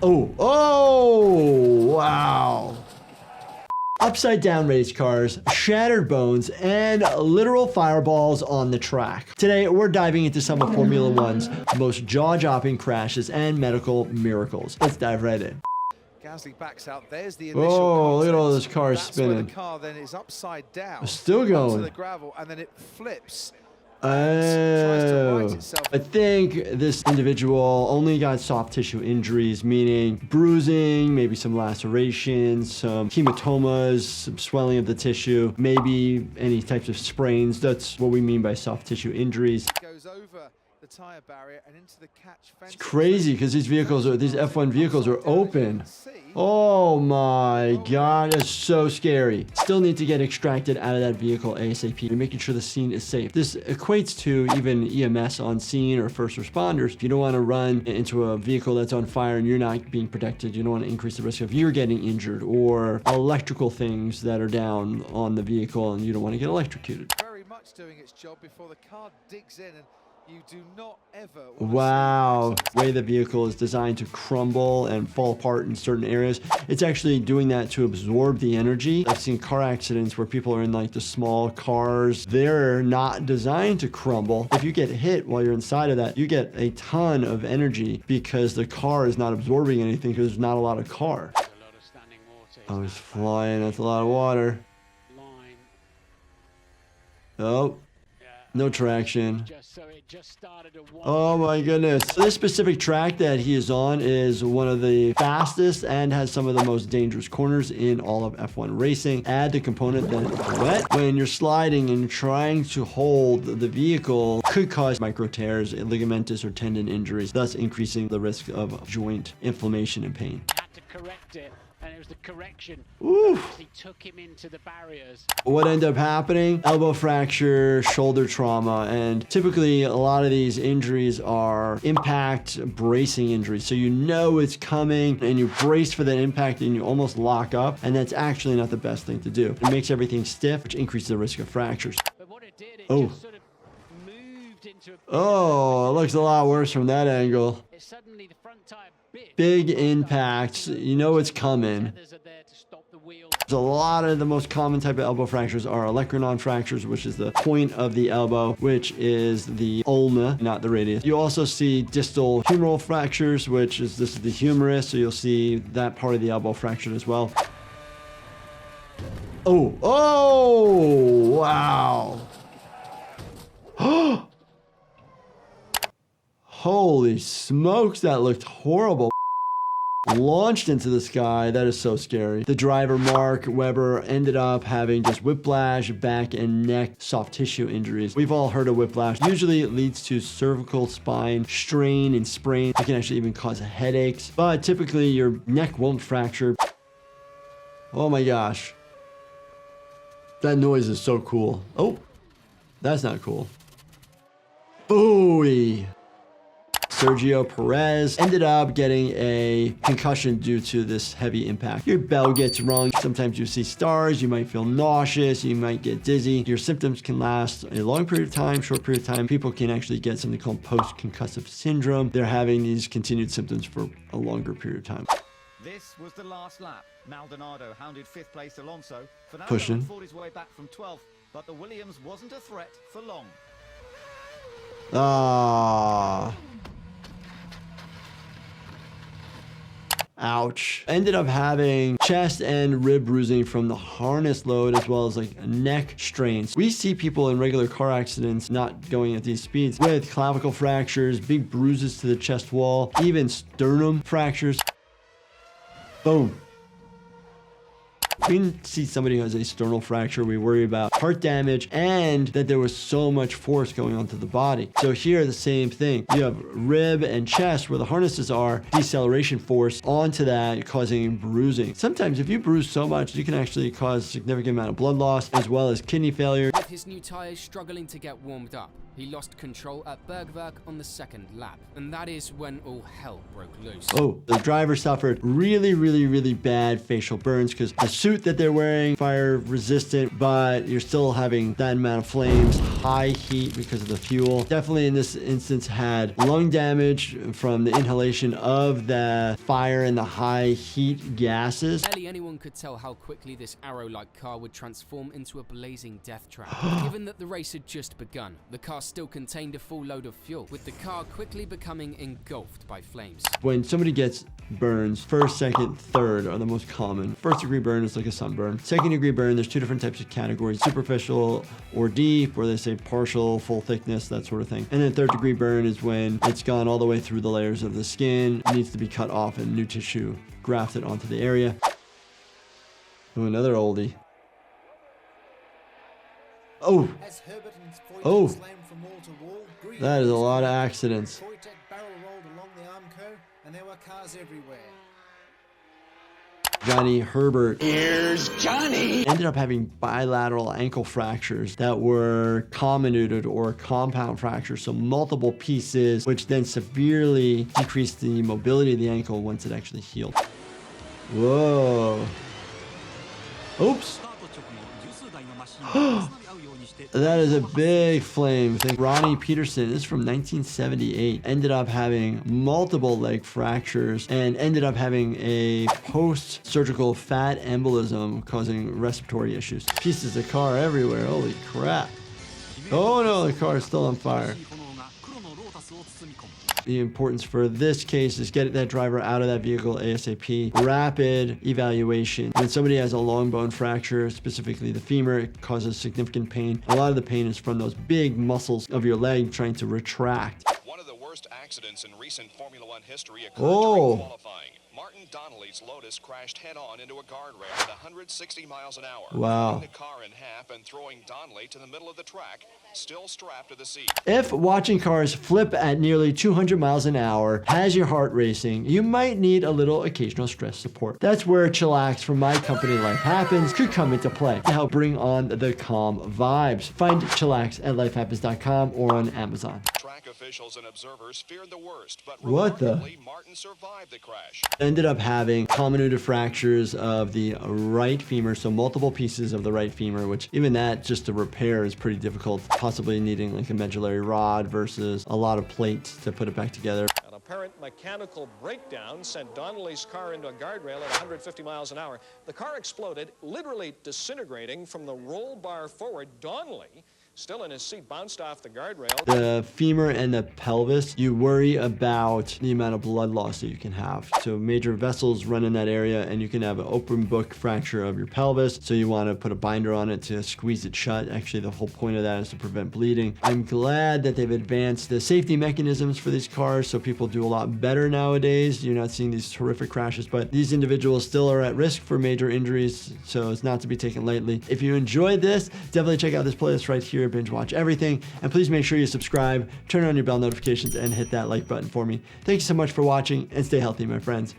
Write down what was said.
Oh, oh, wow. Upside down race cars, shattered bones, and literal fireballs on the track. Today, we're diving into some of Formula One's most jaw-dropping crashes and medical miracles. Let's dive right in. Gasly backs out. There's the initial Oh, look at all contact. those cars That's spinning. where the car then is upside down. Still going. Onto the gravel, and then it flips. Oh, I think this individual only got soft tissue injuries, meaning bruising, maybe some lacerations, some hematomas, some swelling of the tissue, maybe any types of sprains. That's what we mean by soft tissue injuries. Goes over the tire barrier and into the catch fence. It's crazy because these F1 vehicles are open. Oh my God, that's so scary. Still need to get extracted out of that vehicle ASAP, making sure the scene is safe. This equates to even EMS on scene or first responders. If you don't want to run into a vehicle that's on fire and you're not being protected, you don't want to increase the risk of you getting injured, or electrical things that are down on the vehicle and you don't want to get electrocuted. Very much doing its job before the car digs in, and you do not ever want Wow, the way the vehicle is designed to crumble and fall apart in certain areas, it's actually doing that to absorb the energy. I've seen car accidents where people are in like the small cars. They're not designed to crumble. If you get hit while you're inside of that, you get a ton of energy because the car is not absorbing anything because there's not a lot of car. Oh, it's flying. That's a lot of water. Oh. No traction. Oh my goodness. This specific track that he is on is one of the fastest and has some of the most dangerous corners in all of F1 racing. Add the component that it's wet. When you're sliding and trying to hold the vehicle, could cause micro tears, ligamentous or tendon injuries, thus increasing the risk of joint inflammation and pain. Had to correct it. And it was the correction Oof. that he took him into the barriers. What ended up happening? Elbow fracture, shoulder trauma, and typically a lot of these injuries are impact bracing injuries. So you know it's coming and you brace for that impact and you almost lock up, and that's actually not the best thing to do. It makes everything stiff, which increases the risk of fractures. But what it did, it Oh. just sort of moved into a Oh, it looks a lot worse from that angle. suddenly the front tire bit. Big impacts. You know it's coming. Feathers are there to stop the wheel. A lot of the most common type of elbow fractures are olecranon fractures, which is the point of the elbow, which is the ulna, not the radius. You also see distal humeral fractures, which is this is the humerus, so you'll see that part of the elbow fractured as well. Oh, oh, wow. Holy smokes, that looked horrible. Launched into the sky. That is so scary. The driver, Mark Webber, ended up having just whiplash, back and neck soft tissue injuries. We've all heard of whiplash. Usually it leads to cervical spine strain and sprain. It can actually even cause headaches, but typically your neck won't fracture. Oh my gosh. That noise is so cool. Oh, that's not cool. Booey. Sergio Pérez ended up getting a concussion due to this heavy impact. Your bell gets rung. Sometimes you see stars. You might feel nauseous. You might get dizzy. Your symptoms can last a long period of time, short period of time. People can actually get something called post-concussive syndrome. They're having these continued symptoms for a longer period of time. This was the last lap. Maldonado hounded 5th place Alonso. Fernando Pushing. fought his way back from 12th, but the Williams wasn't a threat for long. Ah. Ouch. Ended up having chest and rib bruising from the harness load, as well as like neck strains. We see people in regular car accidents not going at these speeds with clavicle fractures, big bruises to the chest wall, even sternum fractures. Boom. We see somebody who has a sternal fracture, we worry about heart damage and that there was so much force going onto the body. So here, the same thing. You have rib and chest where the harnesses are, deceleration force onto that, causing bruising. Sometimes if you bruise so much, you can actually cause a significant amount of blood loss as well as kidney failure. With his new tyres struggling to get warmed up, he lost control at Bergwerk on the 2nd lap, and that is when all hell broke loose. Oh, the driver suffered really bad facial burns because as soon suit that they're wearing, fire resistant, but you're still having that amount of flames, high heat because of the fuel. Definitely in this instance had lung damage from the inhalation of the fire and the high heat gases. Barely anyone could tell how quickly this arrow-like car would transform into a blazing death trap. Given that the race had just begun, the car still contained a full load of fuel, with the car quickly becoming engulfed by flames. When somebody gets burns, first, second, third are the most common. First degree burn is like a sunburn. Second degree burn, there's two different types of categories, superficial or deep, where they say partial, full thickness, that sort of thing. And then third degree burn is when it's gone all the way through the layers of the skin, it needs to be cut off and new tissue grafted onto the area. Oh, another oldie. Oh, As Herbert and Foyt Oh. slammed from wall to wall, Green that is a lot of accidents. Foyt barrel rolled along the Armco, and there were cars everywhere. Johnny Herbert. Here's Johnny. Ended up having bilateral ankle fractures that were comminuted or compound fractures, so multiple pieces, which then severely decreased the mobility of the ankle once it actually healed. Whoa. Oops. That is a big flame. I think Ronnie Peterson, this is from 1978, ended up having multiple leg fractures and ended up having a post-surgical fat embolism causing respiratory issues. Pieces of car everywhere. Holy crap. Oh no, the car is still on fire. The importance for this case is get that driver out of that vehicle ASAP. Rapid evaluation. When somebody has a long bone fracture, specifically the femur, it causes significant pain. A lot of the pain is from those big muscles of your leg trying to retract. One of the worst accidents in recent Formula One history occurred Oh. during qualifying. Martin Donnelly's Lotus crashed head-on into a guardrail at 160 miles an hour, Wow. cutting the car in half and throwing Donnelly to the middle of the track, still strapped to the seat. If watching cars flip at nearly 200 miles an hour has your heart racing, you might need a little occasional stress support. That's where Chillax from my company Life Happens could come into play to help bring on the calm vibes. Find Chillax at lifehappens.com or on Amazon. Track officials and observers feared the worst, but What the? remarkably, Martin survived the crash. Ended up having comminuted fractures of the right femur, so multiple pieces of the right femur, which even that just to repair is pretty difficult, possibly needing like a medullary rod versus a lot of plates to put it back together. An apparent mechanical breakdown sent Donnelly's car into a guardrail at 150 miles an hour. The car exploded, literally disintegrating from the roll bar forward. Donnelly, still in his seat, bounced off the guardrail. The femur and the pelvis, you worry about the amount of blood loss that you can have. So major vessels run in that area and you can have an open book fracture of your pelvis. So you want to put a binder on it to squeeze it shut. Actually, the whole point of that is to prevent bleeding. I'm glad that they've advanced the safety mechanisms for these cars so people do a lot better nowadays. You're not seeing these horrific crashes, but these individuals still are at risk for major injuries. So it's not to be taken lightly. If you enjoyed this, definitely check out this playlist right here. Binge watch everything, and please make sure you subscribe, turn on your bell notifications, and hit that like button for me. Thank you so much for watching, and stay healthy, my friends.